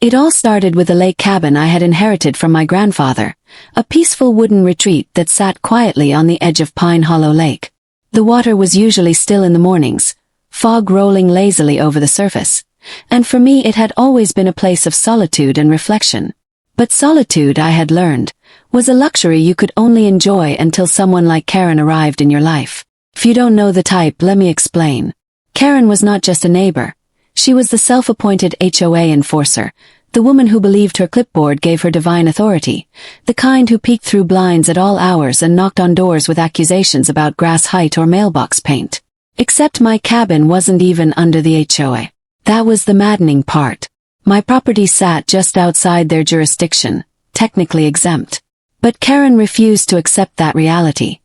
It all started with a lake cabin I had inherited from my grandfather, a peaceful wooden retreat that sat quietly on the edge of Pine Hollow Lake. The water was usually still in the mornings, fog rolling lazily over the surface, and for me it had always been a place of solitude and reflection. But solitude, I had learned, was a luxury you could only enjoy until someone like Karen arrived in your life. If you don't know the type, let me explain. Karen was not just a neighbor. She was the self-appointed HOA enforcer, the woman who believed her clipboard gave her divine authority, the kind who peeked through blinds at all hours and knocked on doors with accusations about grass height or mailbox paint. Except my cabin wasn't even under the HOA. That was the maddening part. My property sat just outside their jurisdiction, technically exempt. But Karen refused to accept that reality.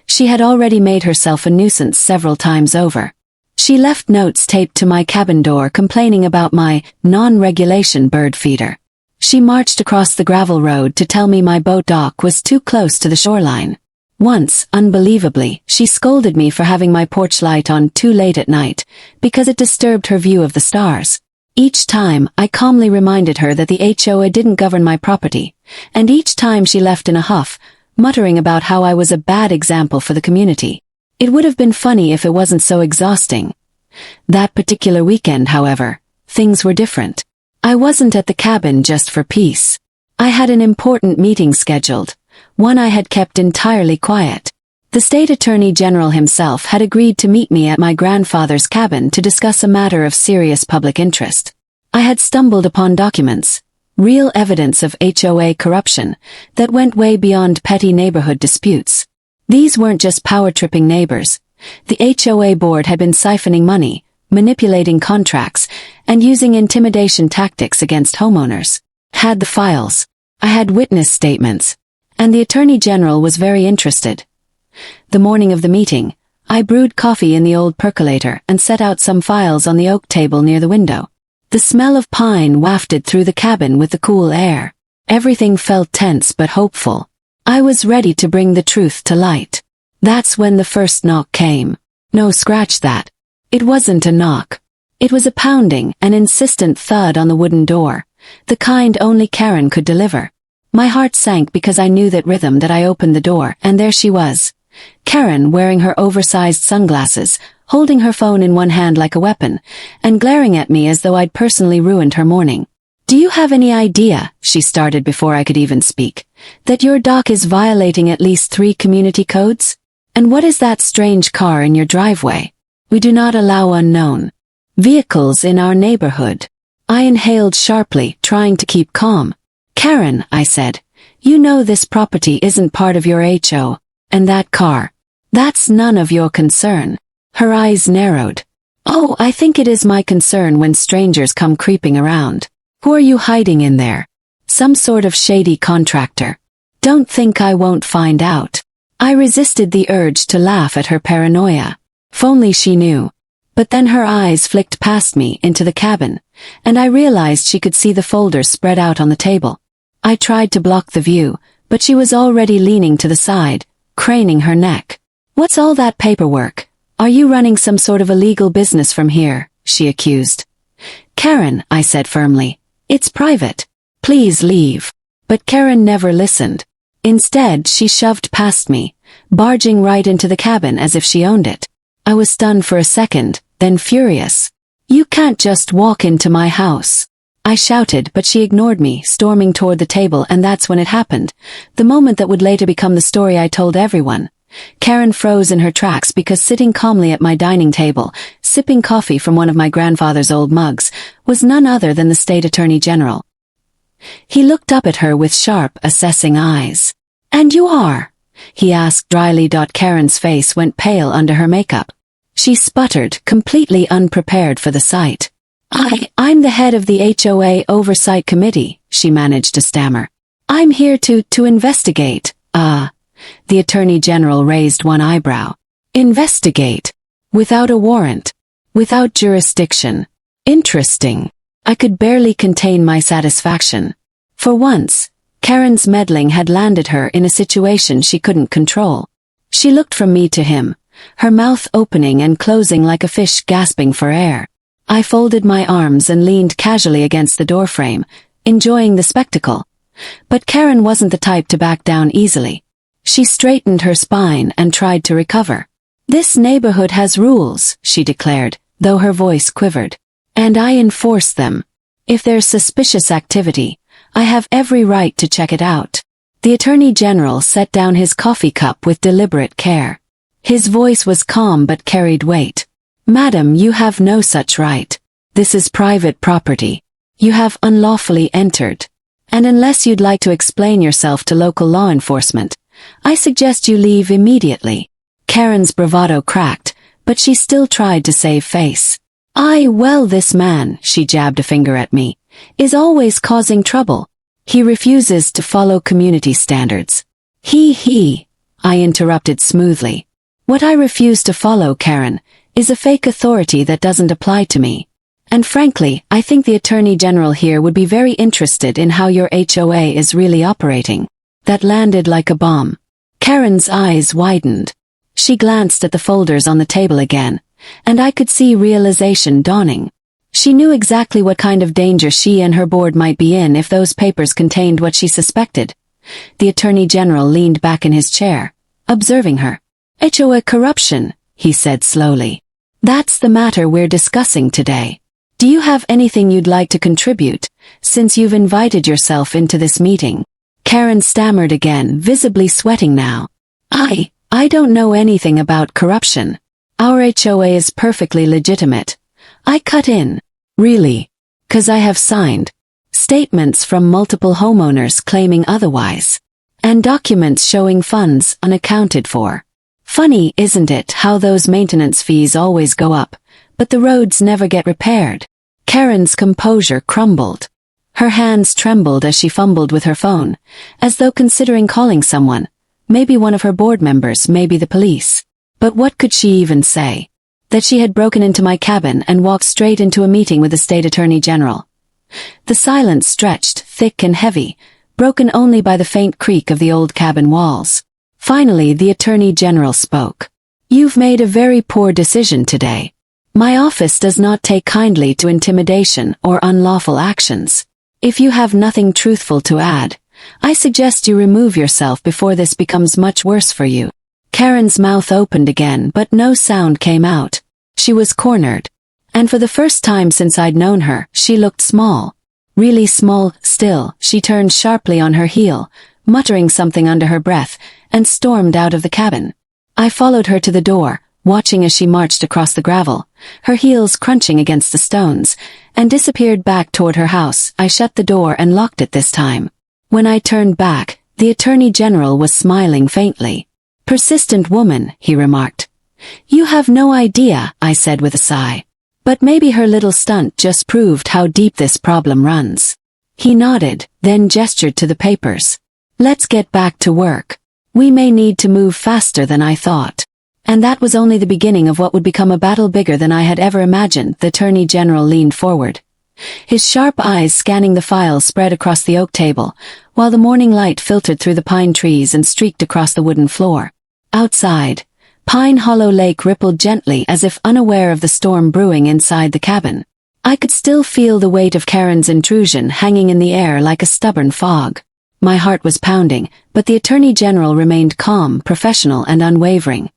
She had already made herself a nuisance several times over. She left notes taped to my cabin door complaining about my non-regulation bird feeder. She marched across the gravel road to tell me my boat dock was too close to the shoreline. Once, unbelievably, she scolded me for having my porch light on too late at night, because it disturbed her view of the stars. Each time, I calmly reminded her that the HOA didn't govern my property, and each time she left in a huff, muttering about how I was a bad example for the community. It would have been funny if it wasn't so exhausting. That particular weekend, however, things were different. I wasn't at the cabin just for peace. I had an important meeting scheduled, one I had kept entirely quiet. The state attorney general himself had agreed to meet me at my grandfather's cabin to discuss a matter of serious public interest. I had stumbled upon documents, real evidence of HOA corruption, that went way beyond petty neighborhood disputes. These weren't just power-tripping neighbors. The HOA board had been siphoning money, manipulating contracts, and using intimidation tactics against homeowners. Had the files. I had witness statements. And the Attorney General was very interested. The morning of the meeting, I brewed coffee in the old percolator and set out some files on the oak table near the window. The smell of pine wafted through the cabin with the cool air. Everything felt tense but hopeful. I was ready to bring the truth to light. That's when the first knock came. No, scratch that. It wasn't a knock. It was a pounding, an insistent thud on the wooden door, the kind only Karen could deliver. My heart sank because I knew that rhythm that I opened the door, and there she was. Karen, wearing her oversized sunglasses, holding her phone in one hand like a weapon, and glaring at me as though I'd personally ruined her morning. "Do you have any idea," she started before I could even speak, "that your dock is violating at least 3 community codes? And what is that strange car in your driveway? We do not allow unknown vehicles in our neighborhood." I inhaled sharply, trying to keep calm. "Karen," I said, "you know this property isn't part of your HO, and that car, that's none of your concern." Her eyes narrowed. "Oh, I think it is my concern when strangers come creeping around. Who are you hiding in there? Some sort of shady contractor. Don't think I won't find out." I resisted the urge to laugh at her paranoia. If only she knew. But then her eyes flicked past me into the cabin, and I realized she could see the folders spread out on the table. I tried to block the view, but she was already leaning to the side, craning her neck. "What's all that paperwork? Are you running some sort of illegal business from here?" she accused. "Karen," I said firmly, "it's private. Please leave." But Karen never listened. Instead, she shoved past me, barging right into the cabin as if she owned it. I was stunned for a second, then furious. "You can't just walk into my house." I shouted, but she ignored me, storming toward the table, and that's when it happened. The moment that would later become the story I told everyone. Karen froze in her tracks because sitting calmly at my dining table, sipping coffee from one of my grandfather's old mugs, was none other than the state attorney general. He looked up at her with sharp, assessing eyes. "And you are?" he asked dryly. Karen's face went pale under her makeup. She sputtered, completely unprepared for the sight. I'm the head of the HOA Oversight Committee," she managed to stammer. "I'm here to investigate." The Attorney General raised one eyebrow. "Investigate? Without a warrant? Without jurisdiction? Interesting." I could barely contain my satisfaction. For once, Karen's meddling had landed her in a situation she couldn't control. She looked from me to him, her mouth opening and closing like a fish gasping for air. I folded my arms and leaned casually against the doorframe, enjoying the spectacle. But Karen wasn't the type to back down easily. She straightened her spine and tried to recover. "This neighborhood has rules," she declared, though her voice quivered. "And I enforce them. If there's suspicious activity, I have every right to check it out." The Attorney General set down his coffee cup with deliberate care. His voice was calm but carried weight. "Madam, you have no such right. This is private property. You have unlawfully entered. And unless you'd like to explain yourself to local law enforcement, I suggest you leave immediately." Karen's bravado cracked, but she still tried to save face. Well, this man," she jabbed a finger at me, "is always causing trouble. He refuses to follow community standards." He, I interrupted smoothly. "What I refuse to follow, Karen, is a fake authority that doesn't apply to me. And frankly, I think the Attorney General here would be very interested in how your HOA is really operating." That landed like a bomb. Karen's eyes widened. She glanced at the folders on the table again, and I could see realization dawning. She knew exactly what kind of danger she and her board might be in if those papers contained what she suspected. The Attorney General leaned back in his chair, observing her. "HOA corruption," he said slowly. "That's the matter we're discussing today. Do you have anything you'd like to contribute, since you've invited yourself into this meeting?" Karen stammered again, visibly sweating now. I don't know anything about corruption. Our HOA is perfectly legitimate." I cut in. "Really? 'Cause I have signed statements from multiple homeowners claiming otherwise. And documents showing funds unaccounted for. Funny, isn't it, how those maintenance fees always go up, but the roads never get repaired?" Karen's composure crumbled. Her hands trembled as she fumbled with her phone, as though considering calling someone, maybe one of her board members, maybe the police. But what could she even say? That she had broken into my cabin and walked straight into a meeting with the state attorney general. The silence stretched, thick and heavy, broken only by the faint creak of the old cabin walls. Finally, the attorney general spoke. "You've made a very poor decision today. My office does not take kindly to intimidation or unlawful actions. If you have nothing truthful to add, I suggest you remove yourself before this becomes much worse for you." Karen's mouth opened again, but no sound came out. She was cornered. And for the first time since I'd known her, she looked small. Really small. Still, she turned sharply on her heel, muttering something under her breath, and stormed out of the cabin. I followed her to the door, watching as she marched across the gravel, her heels crunching against the stones, and disappeared back toward her house. I shut the door and locked it this time. When I turned back, the Attorney General was smiling faintly. "Persistent woman," he remarked. "You have no idea," I said with a sigh. "But maybe her little stunt just proved how deep this problem runs." He nodded, then gestured to the papers. "Let's get back to work. We may need to move faster than I thought." And that was only the beginning of what would become a battle bigger than I had ever imagined. The Attorney General leaned forward. His sharp eyes scanning the files spread across the oak table, while the morning light filtered through the pine trees and streaked across the wooden floor. Outside, Pine Hollow Lake rippled gently as if unaware of the storm brewing inside the cabin. I could still feel the weight of Karen's intrusion hanging in the air like a stubborn fog. My heart was pounding, but the Attorney General remained calm, professional and unwavering.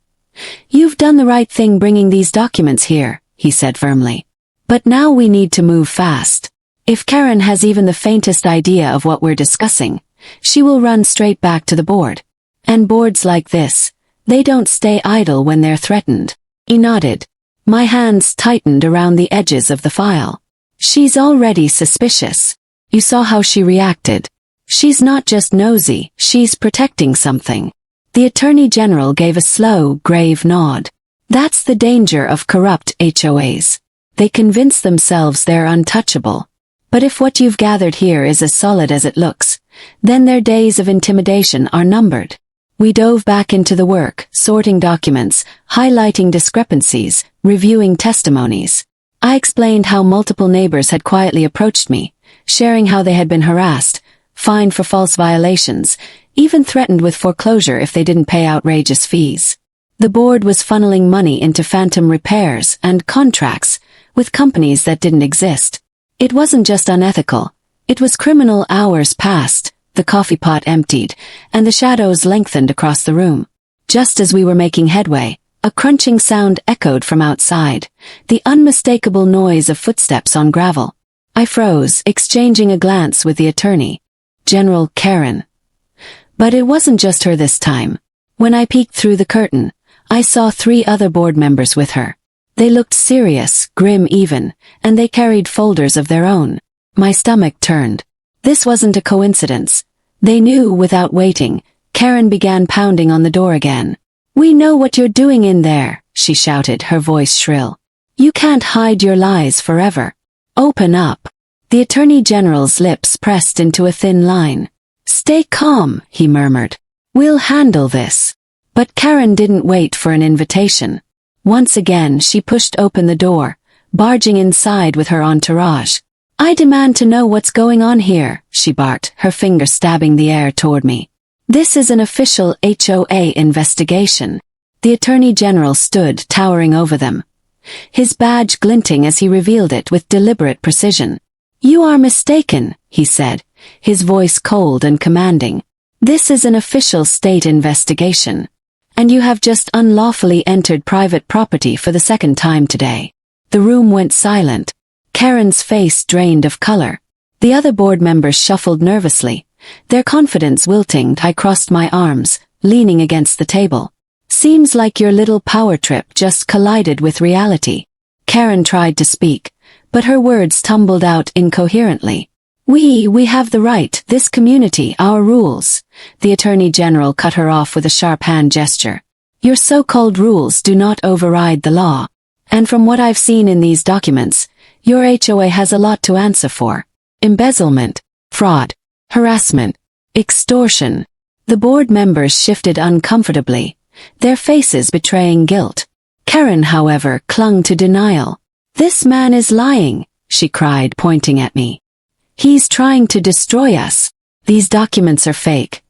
"You've done the right thing bringing these documents here," he said firmly. "But now we need to move fast. If Karen has even the faintest idea of what we're discussing, she will run straight back to the board. And boards like this, they don't stay idle when they're threatened." He nodded. My hands tightened around the edges of the file. "She's already suspicious. You saw how she reacted. She's not just nosy, she's protecting something." The Attorney General gave a slow, grave nod. "That's the danger of corrupt HOAs. They convince themselves they're untouchable. But if what you've gathered here is as solid as it looks, then their days of intimidation are numbered." We dove back into the work, sorting documents, highlighting discrepancies, reviewing testimonies. I explained how multiple neighbors had quietly approached me, sharing how they had been harassed, fined for false violations, even threatened with foreclosure if they didn't pay outrageous fees. The board was funneling money into phantom repairs and contracts, with companies that didn't exist. It wasn't just unethical, it was criminal. Hours passed, the coffee pot emptied, and the shadows lengthened across the room. Just as we were making headway, a crunching sound echoed from outside, the unmistakable noise of footsteps on gravel. I froze, exchanging a glance with the attorney general, Karen. But it wasn't just her this time. When I peeked through the curtain, I saw 3 other board members with her. They looked serious, grim even, and they carried folders of their own. My stomach turned. This wasn't a coincidence. They knew. Without waiting, Karen began pounding on the door again. "We know what you're doing in there," she shouted, her voice shrill. "You can't hide your lies forever. Open up." The Attorney General's lips pressed into a thin line. "Stay calm," he murmured. "We'll handle this." But Karen didn't wait for an invitation. Once again she pushed open the door, barging inside with her entourage. "I demand to know what's going on here," she barked, her finger stabbing the air toward me. "This is an official HOA investigation." The Attorney General stood towering over them, his badge glinting as he revealed it with deliberate precision. "You are mistaken," he said, his voice cold and commanding. "This is an official state investigation. And you have just unlawfully entered private property for the 2nd time today." The room went silent. Karen's face drained of color. The other board members shuffled nervously, their confidence wilting. I crossed my arms, leaning against the table. "Seems like your little power trip just collided with reality." Karen tried to speak, but her words tumbled out incoherently. We have the right, this community, our rules." The Attorney General cut her off with a sharp hand gesture. "Your so-called rules do not override the law. And from what I've seen in these documents, your HOA has a lot to answer for. Embezzlement, fraud, harassment, extortion." The board members shifted uncomfortably, their faces betraying guilt. Karen, however, clung to denial. "This man is lying," she cried, pointing at me. "He's trying to destroy us. These documents are fake."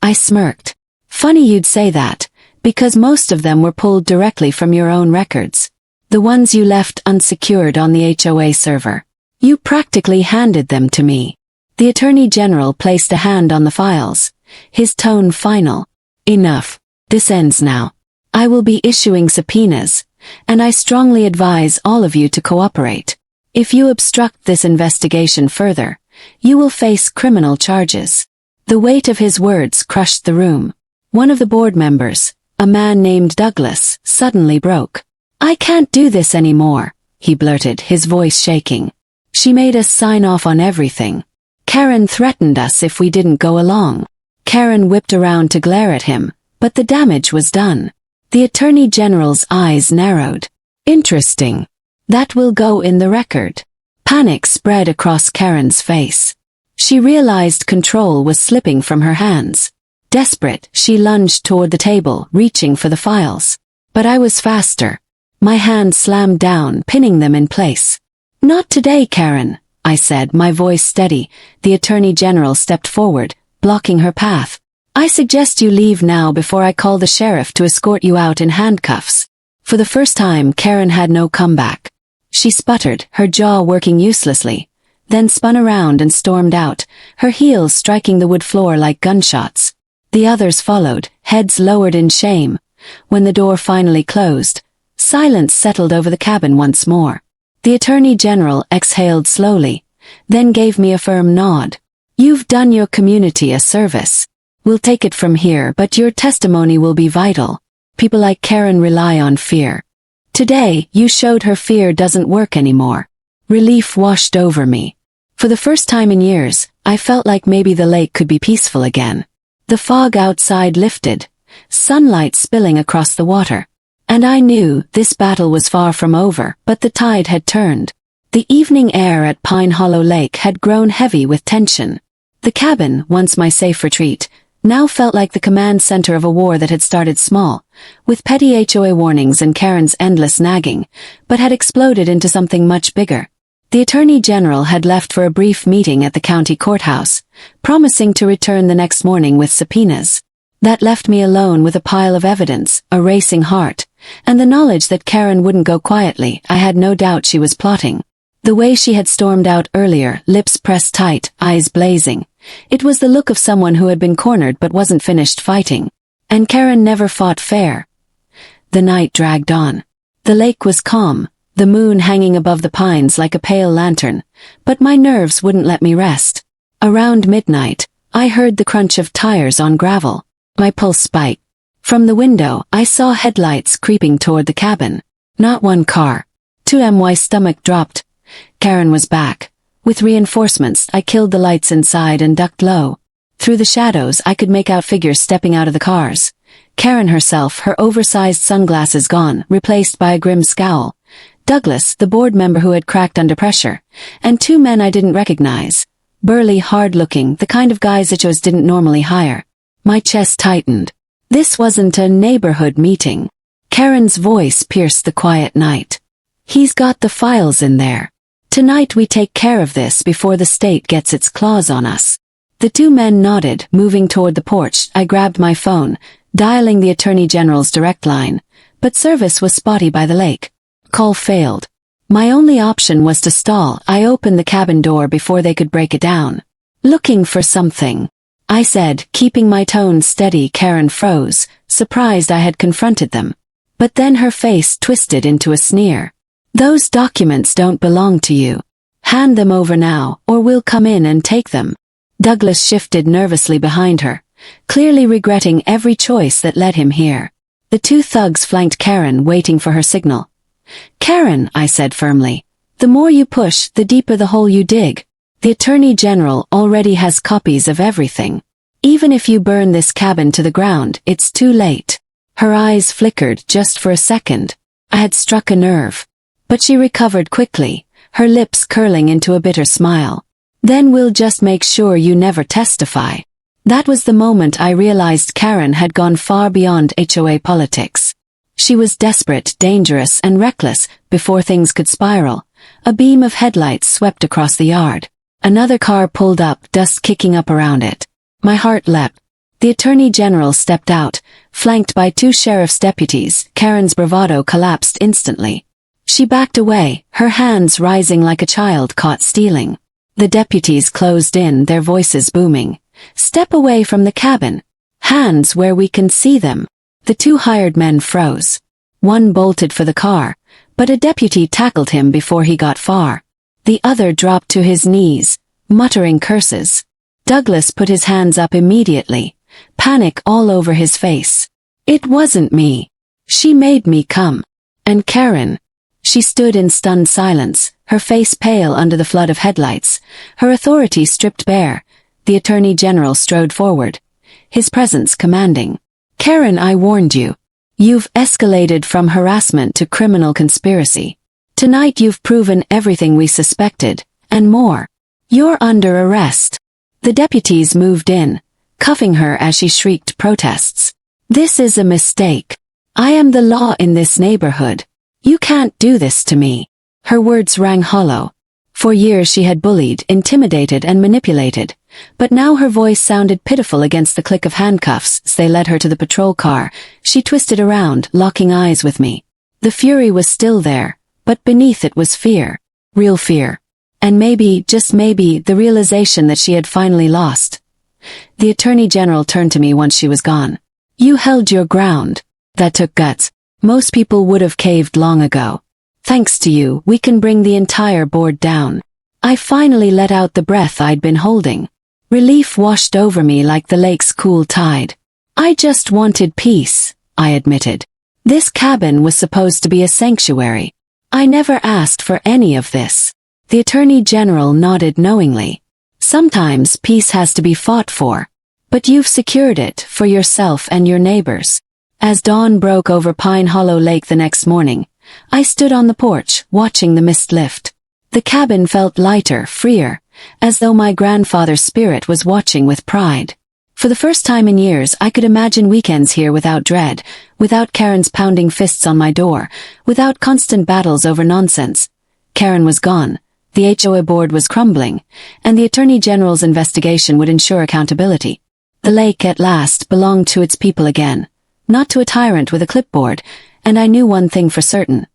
I smirked. "Funny you'd say that, because most of them were pulled directly from your own records. The ones you left unsecured on the HOA server. You practically handed them to me." The Attorney General placed a hand on the files, his tone final. "Enough. This ends now. I will be issuing subpoenas, and I strongly advise all of you to cooperate. If you obstruct this investigation further, you will face criminal charges." The weight of his words crushed the room. One of the board members, a man named Douglas, suddenly broke. "I can't do this anymore," he blurted, his voice shaking. "She made us sign off on everything. Karen threatened us if we didn't go along." Karen whipped around to glare at him, but the damage was done. The Attorney General's eyes narrowed. "Interesting. That will go in the record." Panic spread across Karen's face. She realized control was slipping from her hands. Desperate, she lunged toward the table, reaching for the files. But I was faster. My hand slammed down, pinning them in place. "Not today, Karen," I said, my voice steady. The Attorney General stepped forward, blocking her path. "I suggest you leave now before I call the sheriff to escort you out in handcuffs." For the first time, Karen had no comeback. She sputtered, her jaw working uselessly, then spun around and stormed out, her heels striking the wood floor like gunshots. The others followed, heads lowered in shame. When the door finally closed, silence settled over the cabin once more. The Attorney General exhaled slowly, then gave me a firm nod. "You've done your community a service. We'll take it from here, but your testimony will be vital. People like Karen rely on fear. Today, you showed her fear doesn't work anymore." Relief washed over me. For the first time in years, I felt like maybe the lake could be peaceful again. The fog outside lifted, sunlight spilling across the water. And I knew this battle was far from over, but the tide had turned. The evening air at Pine Hollow Lake had grown heavy with tension. The cabin, once my safe retreat, now felt like the command center of a war that had started small, with petty HOA warnings and Karen's endless nagging, but had exploded into something much bigger. The Attorney General had left for a brief meeting at the county courthouse, promising to return the next morning with subpoenas. That left me alone with a pile of evidence, a racing heart, and the knowledge that Karen wouldn't go quietly, I had no doubt she was plotting. The way she had stormed out earlier, lips pressed tight, eyes blazing. It was the look of someone who had been cornered but wasn't finished fighting. And Karen never fought fair. The night dragged on. The lake was calm, the moon hanging above the pines like a pale lantern, but my nerves wouldn't let me rest. Around midnight, I heard the crunch of tires on gravel. My pulse spiked. From the window, I saw headlights creeping toward the cabin. Not one car. My stomach dropped. Karen was back. With reinforcements, I killed the lights inside and ducked low. Through the shadows, I could make out figures stepping out of the cars. Karen herself, her oversized sunglasses gone, replaced by a grim scowl. Douglas, the board member who had cracked under pressure. And two men I didn't recognize. Burly, hard-looking, the kind of guys HOAs didn't normally hire. My chest tightened. This wasn't a neighborhood meeting. Karen's voice pierced the quiet night. He's got the files in there. Tonight we take care of this before the state gets its claws on us. The two men nodded, moving toward the porch. I grabbed my phone, dialing the Attorney General's direct line, but service was spotty by the lake. Call failed. My only option was to stall. I opened the cabin door before they could break it down. Looking for something, I said, keeping my tone steady. Karen froze, surprised I had confronted them. But then her face twisted into a sneer. Those documents don't belong to you. Hand them over now, or we'll come in and take them. Douglas shifted nervously behind her, clearly regretting every choice that led him here. The two thugs flanked Karen, waiting for her signal. Karen, I said firmly, the more you push, the deeper the hole you dig. The Attorney General already has copies of everything. Even if you burn this cabin to the ground, it's too late. Her eyes flickered just for a second. I had struck a nerve. But she recovered quickly, her lips curling into a bitter smile. Then we'll just make sure you never testify. That was the moment I realized Karen had gone far beyond HOA politics. She was desperate, dangerous, and reckless. Before things could spiral, a beam of headlights swept across the yard. Another car pulled up, dust kicking up around it. My heart leapt. The Attorney General stepped out, flanked by two sheriff's deputies. Karen's bravado collapsed instantly. She backed away, her hands rising like a child caught stealing. The deputies closed in, their voices booming. Step away from the cabin. Hands where we can see them. The two hired men froze. One bolted for the car, but a deputy tackled him before he got far. The other dropped to his knees, muttering curses. Douglas put his hands up immediately, panic all over his face. It wasn't me. She made me come. And Karen. She stood in stunned silence, her face pale under the flood of headlights, her authority stripped bare. The Attorney General strode forward, his presence commanding. Karen, I warned you. You've escalated from harassment to criminal conspiracy. Tonight you've proven everything we suspected, and more. You're under arrest. The deputies moved in, cuffing her as she shrieked protests. This is a mistake. I am the law in this neighborhood. You can't do this to me. Her words rang hollow. For years she had bullied, intimidated, and manipulated, but now her voice sounded pitiful against the click of handcuffs as they led her to the patrol car. She twisted around, locking eyes with me. The fury was still there, but beneath it was fear. Real fear. And maybe, just maybe, the realization that she had finally lost. The Attorney General turned to me once she was gone. You held your ground. That took guts. Most people would have caved long ago. Thanks to you, we can bring the entire board down. I finally let out the breath I'd been holding. Relief washed over me like the lake's cool tide. I just wanted peace, I admitted. This cabin was supposed to be a sanctuary. I never asked for any of this. The Attorney General nodded knowingly. Sometimes peace has to be fought for. But you've secured it for yourself and your neighbors. As dawn broke over Pine Hollow Lake the next morning, I stood on the porch, watching the mist lift. The cabin felt lighter, freer, as though my grandfather's spirit was watching with pride. For the first time in years, I could imagine weekends here without dread, without Karen's pounding fists on my door, without constant battles over nonsense. Karen was gone, the HOA board was crumbling, and the Attorney General's investigation would ensure accountability. The lake, at last, belonged to its people again. Not to a tyrant with a clipboard, And I knew one thing for certain.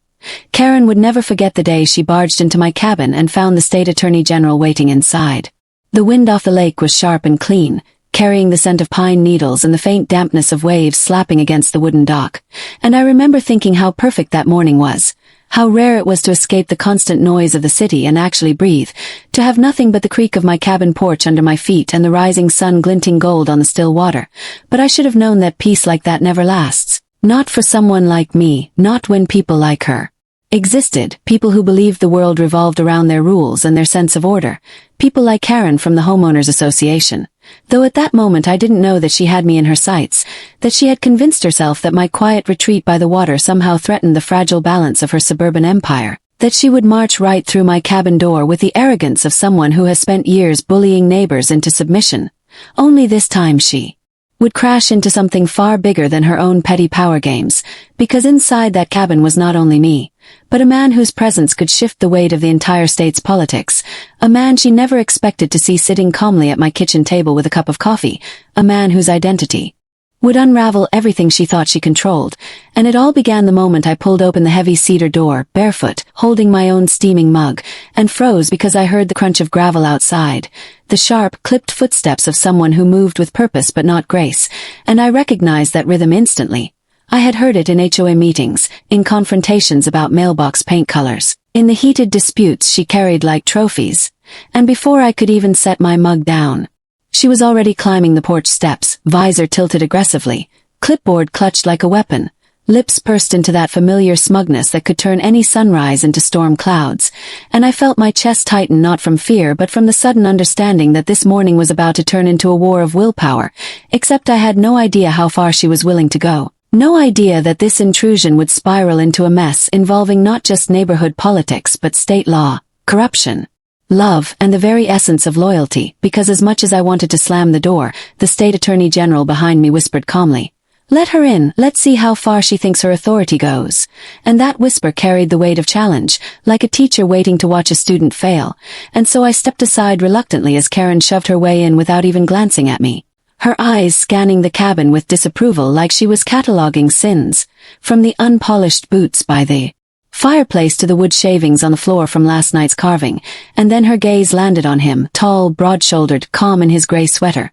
Karen would never forget the day she barged into my cabin and found the state attorney general waiting inside. The wind off the lake was sharp and clean, carrying the scent of pine needles and the faint dampness of waves slapping against the wooden dock. And I remember thinking how perfect that morning was. How rare it was to escape the constant noise of the city and actually breathe, to have nothing but the creak of my cabin porch under my feet and the rising sun glinting gold on the still water. But I should have known that peace like that never lasts. Not for someone like me, not when people like her existed, people who believed the world revolved around their rules and their sense of order, people like Karen from the Homeowners Association. Though at that moment I didn't know that she had me in her sights, that she had convinced herself that my quiet retreat by the water somehow threatened the fragile balance of her suburban empire, that she would march right through my cabin door with the arrogance of someone who has spent years bullying neighbors into submission. Only this time she would crash into something far bigger than her own petty power games, because inside that cabin was not only me, but a man whose presence could shift the weight of the entire state's politics, a man she never expected to see sitting calmly at my kitchen table with a cup of coffee, a man whose identity would unravel everything she thought she controlled, and it all began the moment I pulled open the heavy cedar door, barefoot, holding my own steaming mug, and froze because I heard the crunch of gravel outside, the sharp, clipped footsteps of someone who moved with purpose but not grace, and I recognized that rhythm instantly. I had heard it in HOA meetings, in confrontations about mailbox paint colors, in the heated disputes she carried like trophies, and before I could even set my mug down, she was already climbing the porch steps, visor tilted aggressively, clipboard clutched like a weapon, lips pursed into that familiar smugness that could turn any sunrise into storm clouds, and I felt my chest tighten not from fear but from the sudden understanding that this morning was about to turn into a war of willpower, except I had no idea how far she was willing to go. No idea that this intrusion would spiral into a mess involving not just neighborhood politics but state law, corruption, love, and the very essence of loyalty, because as much as I wanted to slam the door, the state attorney general behind me whispered calmly, "Let her in, let's see how far she thinks her authority goes." And that whisper carried the weight of challenge, like a teacher waiting to watch a student fail, and so I stepped aside reluctantly as Karen shoved her way in without even glancing at me, her eyes scanning the cabin with disapproval like she was cataloging sins, from the unpolished boots by the fireplace to the wood shavings on the floor from last night's carving, and then her gaze landed on him, tall, broad-shouldered, calm in his gray sweater,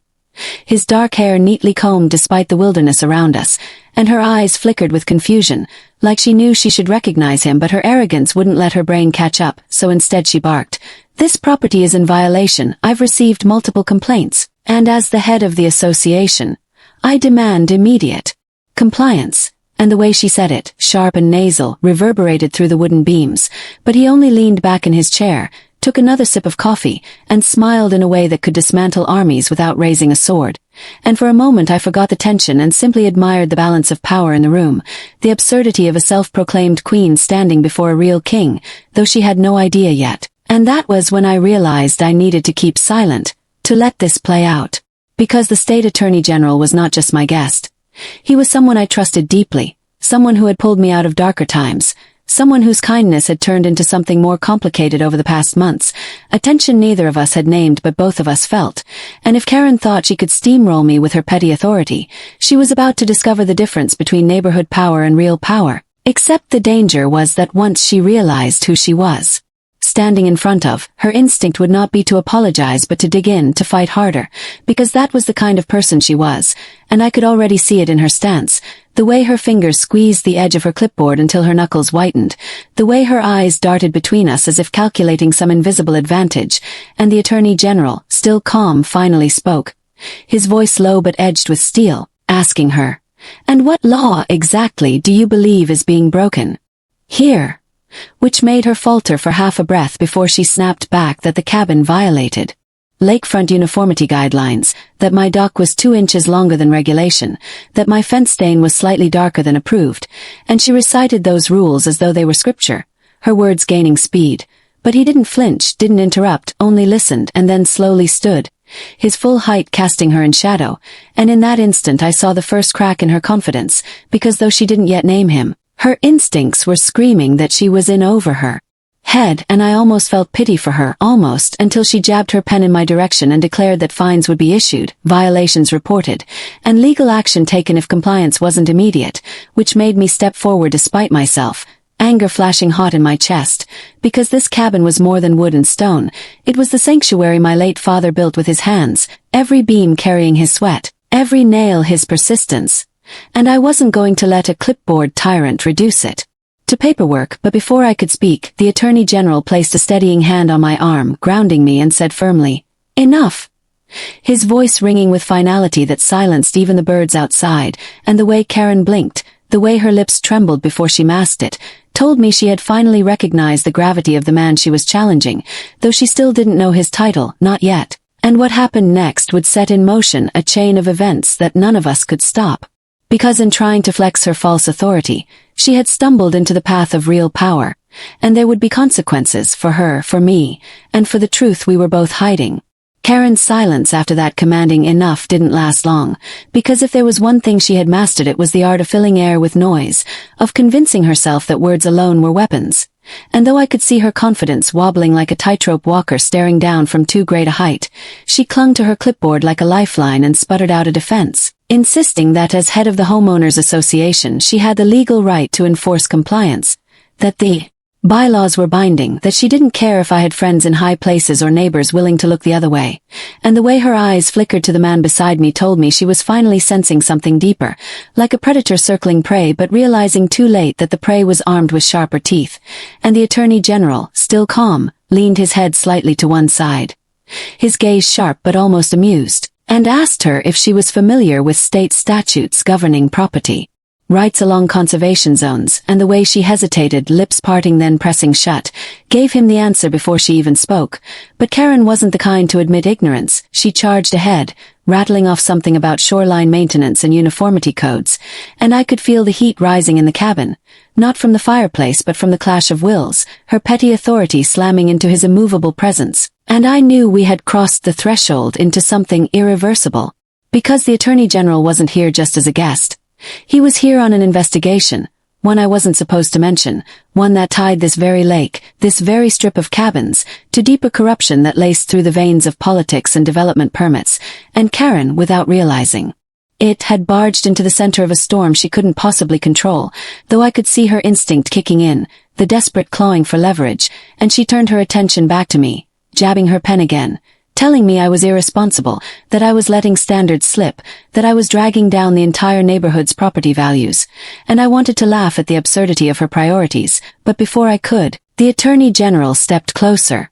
his dark hair neatly combed despite the wilderness around us, and her eyes flickered with confusion, like she knew she should recognize him but her arrogance wouldn't let her brain catch up, so instead she barked, "This property is in violation. I've received multiple complaints, and as the head of the association, I demand immediate compliance." And the way she said it, sharp and nasal, reverberated through the wooden beams, but he only leaned back in his chair, took another sip of coffee, and smiled in a way that could dismantle armies without raising a sword. And for a moment I forgot the tension and simply admired the balance of power in the room, the absurdity of a self-proclaimed queen standing before a real king, though she had no idea yet. And that was when I realized I needed to keep silent, to let this play out. Because the state attorney general was not just my guest. He was someone I trusted deeply, someone who had pulled me out of darker times, someone whose kindness had turned into something more complicated over the past months, a tension neither of us had named but both of us felt, and if Karen thought she could steamroll me with her petty authority, she was about to discover the difference between neighborhood power and real power. Except the danger was that once she realized who she was standing in front of, her instinct would not be to apologize but to dig in, to fight harder, because that was the kind of person she was, and I could already see it in her stance, the way her fingers squeezed the edge of her clipboard until her knuckles whitened, the way her eyes darted between us as if calculating some invisible advantage, and the attorney general, still calm, finally spoke, his voice low but edged with steel, asking her, "And what law exactly do you believe is being broken here?" Which made her falter for half a breath before she snapped back that the cabin violated lakefront uniformity guidelines, that my dock was 2 inches longer than regulation, that my fence stain was slightly darker than approved, and she recited those rules as though they were scripture, her words gaining speed. But he didn't flinch, didn't interrupt, only listened and then slowly stood, his full height casting her in shadow, and in that instant I saw the first crack in her confidence, because though she didn't yet name him, her instincts were screaming that she was in over her head, and I almost felt pity for her, almost, until she jabbed her pen in my direction and declared that fines would be issued, violations reported, and legal action taken if compliance wasn't immediate, which made me step forward despite myself, anger flashing hot in my chest, because this cabin was more than wood and stone. It was the sanctuary my late father built with his hands, every beam carrying his sweat, every nail his persistence. And I wasn't going to let a clipboard tyrant reduce it to paperwork. But before I could speak, the Attorney General placed a steadying hand on my arm, grounding me, and said firmly, "Enough." His voice ringing with finality that silenced even the birds outside, and the way Karen blinked, the way her lips trembled before she masked it, told me she had finally recognized the gravity of the man she was challenging, though she still didn't know his title, not yet. And what happened next would set in motion a chain of events that none of us could stop. Because in trying to flex her false authority, she had stumbled into the path of real power, and there would be consequences for her, for me, and for the truth we were both hiding. Karen's silence after that commanding enough didn't last long, because if there was one thing she had mastered, it was the art of filling air with noise, of convincing herself that words alone were weapons. And though I could see her confidence wobbling like a tightrope walker staring down from too great a height, she clung to her clipboard like a lifeline and sputtered out a defense, insisting that as head of the Homeowners Association she had the legal right to enforce compliance, that the bylaws were binding, that she didn't care if I had friends in high places or neighbors willing to look the other way. And the way her eyes flickered to the man beside me told me she was finally sensing something deeper, like a predator circling prey, but realizing too late that the prey was armed with sharper teeth. And the Attorney General, still calm, leaned his head slightly to one side, his gaze sharp but almost amused, and asked her if she was familiar with state statutes governing property rights along conservation zones, and the way she hesitated, lips parting then pressing shut, gave him the answer before she even spoke. But Karen wasn't the kind to admit ignorance. She charged ahead, rattling off something about shoreline maintenance and uniformity codes, and I could feel the heat rising in the cabin, not from the fireplace but from the clash of wills, her petty authority slamming into his immovable presence, and I knew we had crossed the threshold into something irreversible. Because the Attorney General wasn't here just as a guest. He was here on an investigation, one I wasn't supposed to mention, one that tied this very lake, this very strip of cabins, to deeper corruption that laced through the veins of politics and development permits, and Karen, without realizing it, had barged into the center of a storm she couldn't possibly control, though I could see her instinct kicking in, the desperate clawing for leverage, and she turned her attention back to me, jabbing her pen again, telling me I was irresponsible, that I was letting standards slip, that I was dragging down the entire neighborhood's property values, and I wanted to laugh at the absurdity of her priorities, but before I could, the Attorney General stepped closer.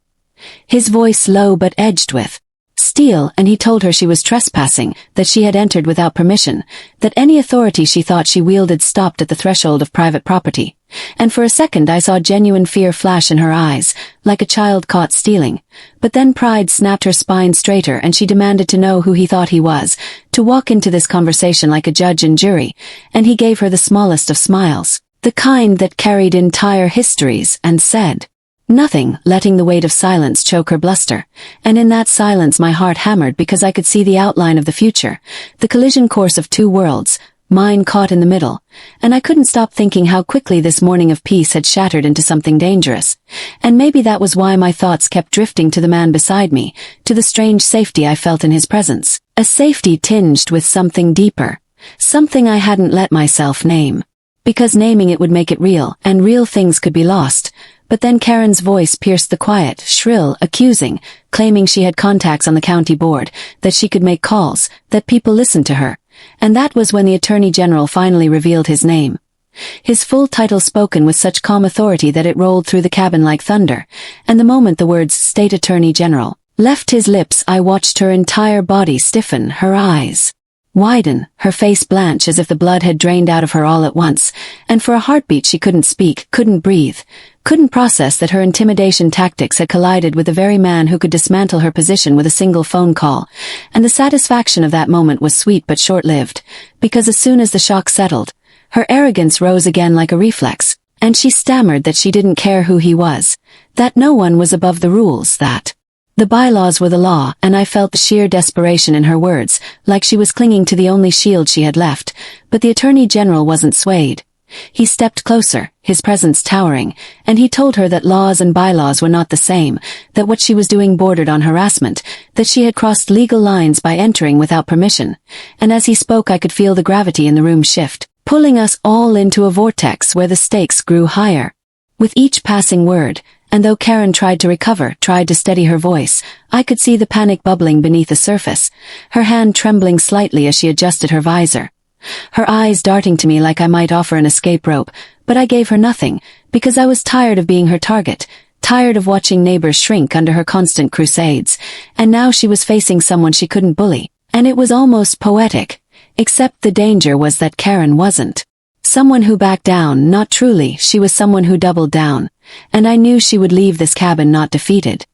His voice low but edged with steel, and he told her she was trespassing, that she had entered without permission, that any authority she thought she wielded stopped at the threshold of private property. And for a second I saw genuine fear flash in her eyes, like a child caught stealing. But then pride snapped her spine straighter and she demanded to know who he thought he was, to walk into this conversation like a judge and jury, and he gave her the smallest of smiles, the kind that carried entire histories, and said nothing, letting the weight of silence choke her bluster. And in that silence my heart hammered because I could see the outline of the future, the collision course of two worlds, mine caught in the middle, and I couldn't stop thinking how quickly this morning of peace had shattered into something dangerous. And maybe that was why my thoughts kept drifting to the man beside me, to the strange safety I felt in his presence, a safety tinged with something deeper, something I hadn't let myself name. Because naming it would make it real, and real things could be lost. But then Karen's voice pierced the quiet, shrill, accusing, claiming she had contacts on the county board, that she could make calls, that people listened to her. And that was when the Attorney General finally revealed his name. His full title spoken with such calm authority that it rolled through the cabin like thunder, and the moment the words State Attorney General left his lips I watched her entire body stiffen, her eyes widen, her face blanch as if the blood had drained out of her all at once, and for a heartbeat she couldn't speak, couldn't breathe, couldn't process that her intimidation tactics had collided with the very man who could dismantle her position with a single phone call. And the satisfaction of that moment was sweet but short-lived, because as soon as the shock settled, her arrogance rose again like a reflex, and she stammered that she didn't care who he was, that no one was above the rules, that the bylaws were the law, and I felt the sheer desperation in her words, like she was clinging to the only shield she had left. But the Attorney General wasn't swayed. He stepped closer, his presence towering, and he told her that laws and bylaws were not the same, that what she was doing bordered on harassment, that she had crossed legal lines by entering without permission. And as he spoke, I could feel the gravity in the room shift, pulling us all into a vortex where the stakes grew higher. With each passing word, and though Karen tried to recover, tried to steady her voice, I could see the panic bubbling beneath the surface, her hand trembling slightly as she adjusted her visor. Her eyes darting to me like I might offer an escape rope, but I gave her nothing, because I was tired of being her target, tired of watching neighbors shrink under her constant crusades, and now she was facing someone she couldn't bully, and it was almost poetic, except the danger was that Karen wasn't. Someone who backed down, not truly, she was someone who doubled down, and I knew she would leave this cabin not defeated.